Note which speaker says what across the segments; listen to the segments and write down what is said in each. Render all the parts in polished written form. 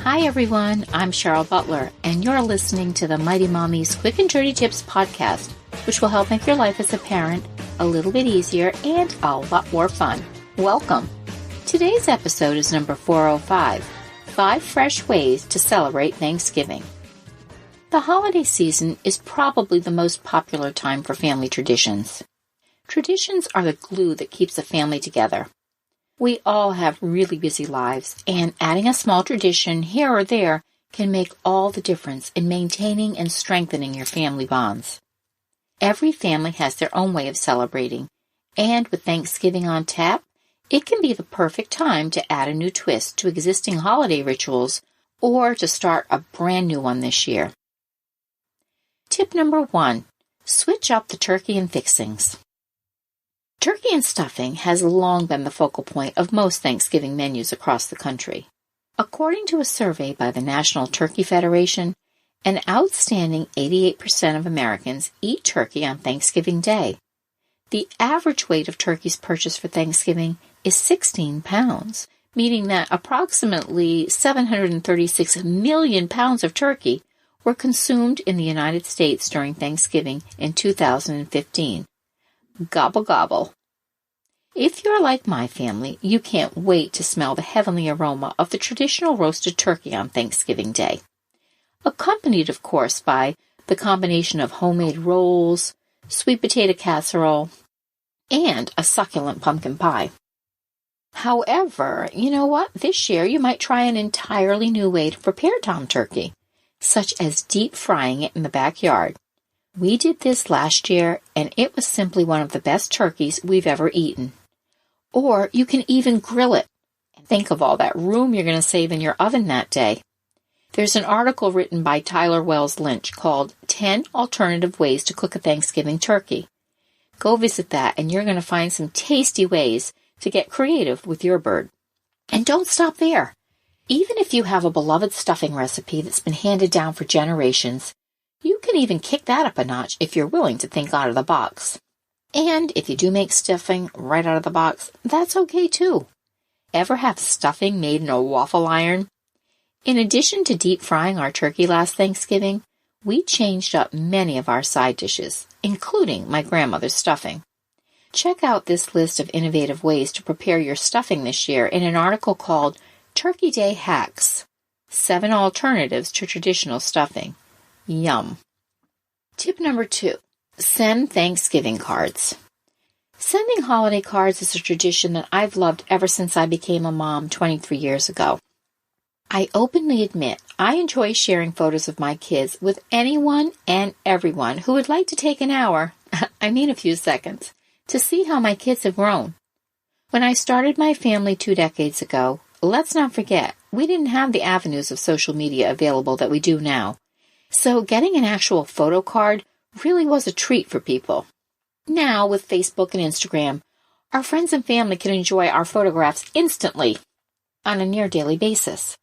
Speaker 1: Hi everyone, I'm Cheryl Butler, and you're listening to the Mighty Mommy's Quick and Dirty Tips podcast, which will help make your life as a parent a little bit easier and a lot more fun. Welcome! Today's episode is number 405, 5 Fresh Ways to Celebrate Thanksgiving. The holiday season is probably the most popular time for family traditions. Traditions are the glue that keeps a family together. We all have really busy lives, and adding a small tradition here or there can make all the difference in maintaining and strengthening your family bonds. Every family has their own way of celebrating, and with Thanksgiving on tap, it can be the perfect time to add a new twist to existing holiday rituals or to start a brand new one this year. Tip number 1, switch up the turkey and fixings. Turkey and stuffing has long been the focal point of most Thanksgiving menus across the country. According to a survey by the National Turkey Federation, an outstanding 88% of Americans eat turkey on Thanksgiving Day. The average weight of turkeys purchased for Thanksgiving is 16 pounds, meaning that approximately 736 million pounds of turkey were consumed in the United States during Thanksgiving in 2015. Gobble, gobble. If you're like my family, you can't wait to smell the heavenly aroma of the traditional roasted turkey on Thanksgiving Day, accompanied, of course, by the combination of homemade rolls, sweet potato casserole, and a succulent pumpkin pie. However, you know what? This year you might try an entirely new way to prepare tom turkey, such as deep frying it in the backyard. We did this last year, and it was simply one of the best turkeys we've ever eaten. Or you can even grill it. And think of all that room you're going to save in your oven that day. There's an article written by Tyler Wells Lynch called 10 Alternative Ways to Cook a Thanksgiving Turkey. Go visit that, and you're going to find some tasty ways to get creative with your bird. And don't stop there. Even if you have a beloved stuffing recipe that's been handed down for generations, you can even kick that up a notch if you're willing to think out of the box. And if you do make stuffing right out of the box, that's okay too. Ever have stuffing made in a waffle iron? In addition to deep frying our turkey last Thanksgiving, we changed up many of our side dishes, including my grandmother's stuffing. Check out this list of innovative ways to prepare your stuffing this year in an article called Turkey Day Hacks: 7 Alternatives to Traditional Stuffing. Yum. Tip number 2, send Thanksgiving cards. Sending holiday cards is a tradition that I've loved ever since I became a mom 23 years ago. I openly admit I enjoy sharing photos of my kids with anyone and everyone who would like to take an hour, I mean a few seconds, to see how my kids have grown. When I started my family 2 decades ago, let's not forget, we didn't have the avenues of social media available that we do now. So getting an actual photo card really was a treat for people. Now, with Facebook and Instagram, our friends and family can enjoy our photographs instantly on a near-daily basis.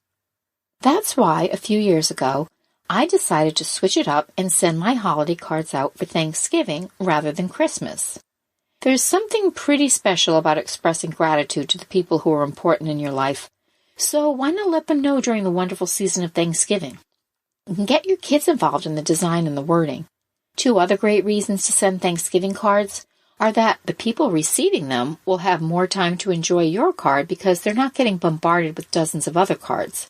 Speaker 1: That's why, a few years ago, I decided to switch it up and send my holiday cards out for Thanksgiving rather than Christmas. There's something pretty special about expressing gratitude to the people who are important in your life, so why not let them know during the wonderful season of Thanksgiving? Get your kids involved in the design and the wording. 2 other great reasons to send Thanksgiving cards are that the people receiving them will have more time to enjoy your card because they're not getting bombarded with dozens of other cards.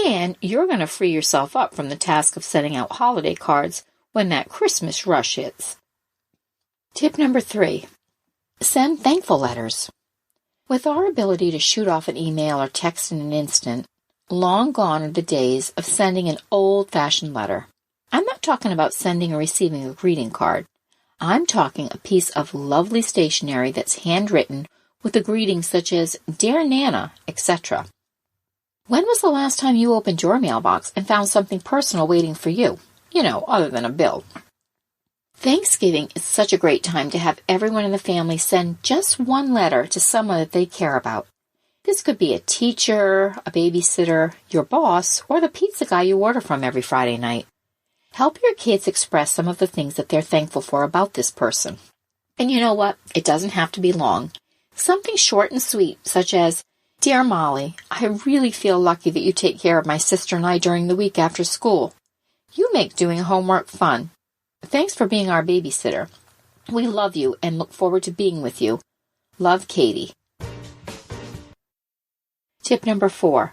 Speaker 1: And you're going to free yourself up from the task of sending out holiday cards when that Christmas rush hits. Tip number 3, send thankful letters. With our ability to shoot off an email or text in an instant, long gone are the days of sending an old-fashioned letter. I'm not talking about sending or receiving a greeting card. I'm talking a piece of lovely stationery that's handwritten with a greeting such as Dear Nana, etc. When was the last time you opened your mailbox and found something personal waiting for you? Other than a bill. Thanksgiving is such a great time to have everyone in the family send just one letter to someone that they care about. This could be a teacher, a babysitter, your boss, or the pizza guy you order from every Friday night. Help your kids express some of the things that they're thankful for about this person. And you know what? It doesn't have to be long. Something short and sweet, such as, Dear Molly, I really feel lucky that you take care of my sister and I during the week after school. You make doing homework fun. Thanks for being our babysitter. We love you and look forward to being with you. Love, Katie. Tip number 4.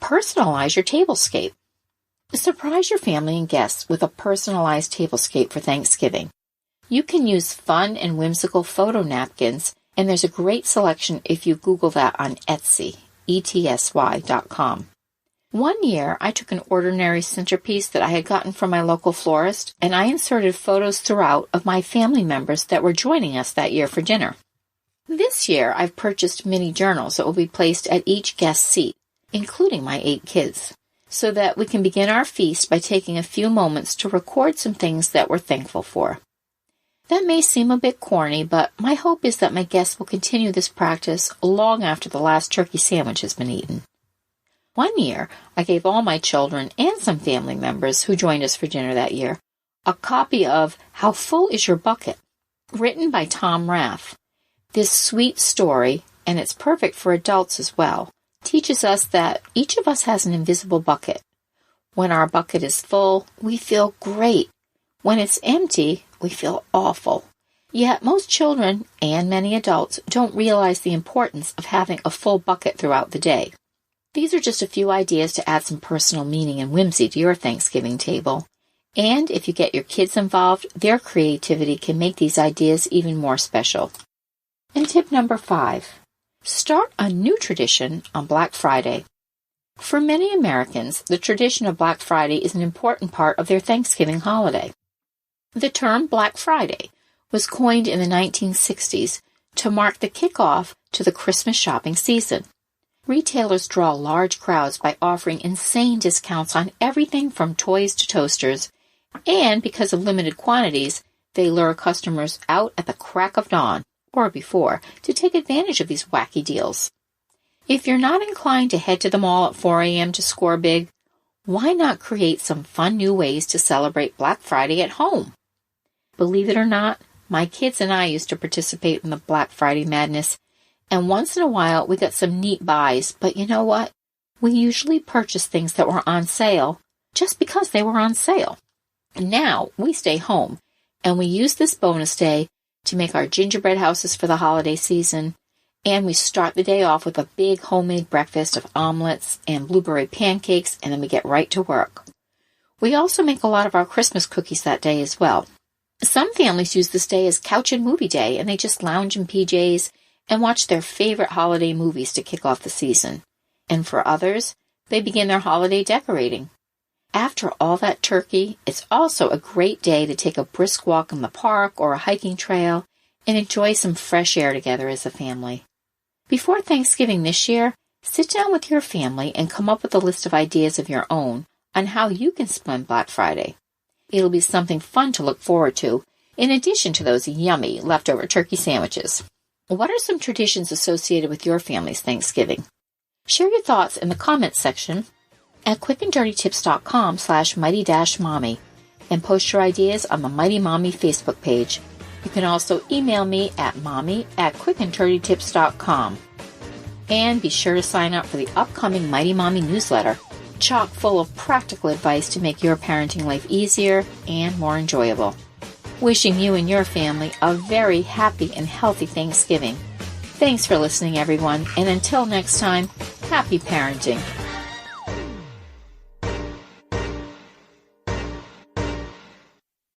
Speaker 1: Personalize your tablescape. Surprise your family and guests with a personalized tablescape for Thanksgiving. You can use fun and whimsical photo napkins, and there's a great selection if you Google that on Etsy, ETSY.com. One year, I took an ordinary centerpiece that I had gotten from my local florist, and I inserted photos throughout of my family members that were joining us that year for dinner. This year, I've purchased mini journals that will be placed at each guest seat, including my 8 kids, so that we can begin our feast by taking a few moments to record some things that we're thankful for. That may seem a bit corny, but my hope is that my guests will continue this practice long after the last turkey sandwich has been eaten. One year, I gave all my children and some family members who joined us for dinner that year a copy of How Full Is Your Bucket, written by Tom Rath. This sweet story, and it's perfect for adults as well, teaches us that each of us has an invisible bucket. When our bucket is full, we feel great. When it's empty, we feel awful. Yet most children and many adults don't realize the importance of having a full bucket throughout the day. These are just a few ideas to add some personal meaning and whimsy to your Thanksgiving table. And if you get your kids involved, their creativity can make these ideas even more special. And tip number 5. Start a new tradition on Black Friday. For many Americans, the tradition of Black Friday is an important part of their Thanksgiving holiday. The term Black Friday was coined in the 1960s to mark the kickoff to the Christmas shopping season. Retailers draw large crowds by offering insane discounts on everything from toys to toasters, and because of limited quantities, they lure customers out at the crack of dawn, or before, to take advantage of these wacky deals. If you're not inclined to head to the mall at 4 a.m. to score big, why not create some fun new ways to celebrate Black Friday at home? Believe it or not, my kids and I used to participate in the Black Friday madness, and once in a while we got some neat buys, but you know what? We usually purchased things that were on sale just because they were on sale. Now we stay home, and we use this bonus day to make our gingerbread houses for the holiday season, and we start the day off with a big homemade breakfast of omelets and blueberry pancakes, and then we get right to work. We also make a lot of our Christmas cookies that day as well. Some families use this day as couch and movie day, and they just lounge in PJs and watch their favorite holiday movies to kick off the season. And for others, they begin their holiday decorating. After all that turkey, it's also a great day to take a brisk walk in the park or a hiking trail and enjoy some fresh air together as a family. Before Thanksgiving this year, sit down with your family and come up with a list of ideas of your own on how you can spend Black Friday. It'll be something fun to look forward to, in addition to those yummy leftover turkey sandwiches. What are some traditions associated with your family's Thanksgiving? Share your thoughts in the comments section at quickanddirtytips.com/mighty-mommy and post your ideas on the Mighty Mommy Facebook page. You can also email me at mommy@quickanddirtytips.com. And be sure to sign up for the upcoming Mighty Mommy newsletter, chock full of practical advice to make your parenting life easier and more enjoyable. Wishing you and your family a very happy and healthy Thanksgiving. Thanks for listening, everyone, and until next time, happy parenting.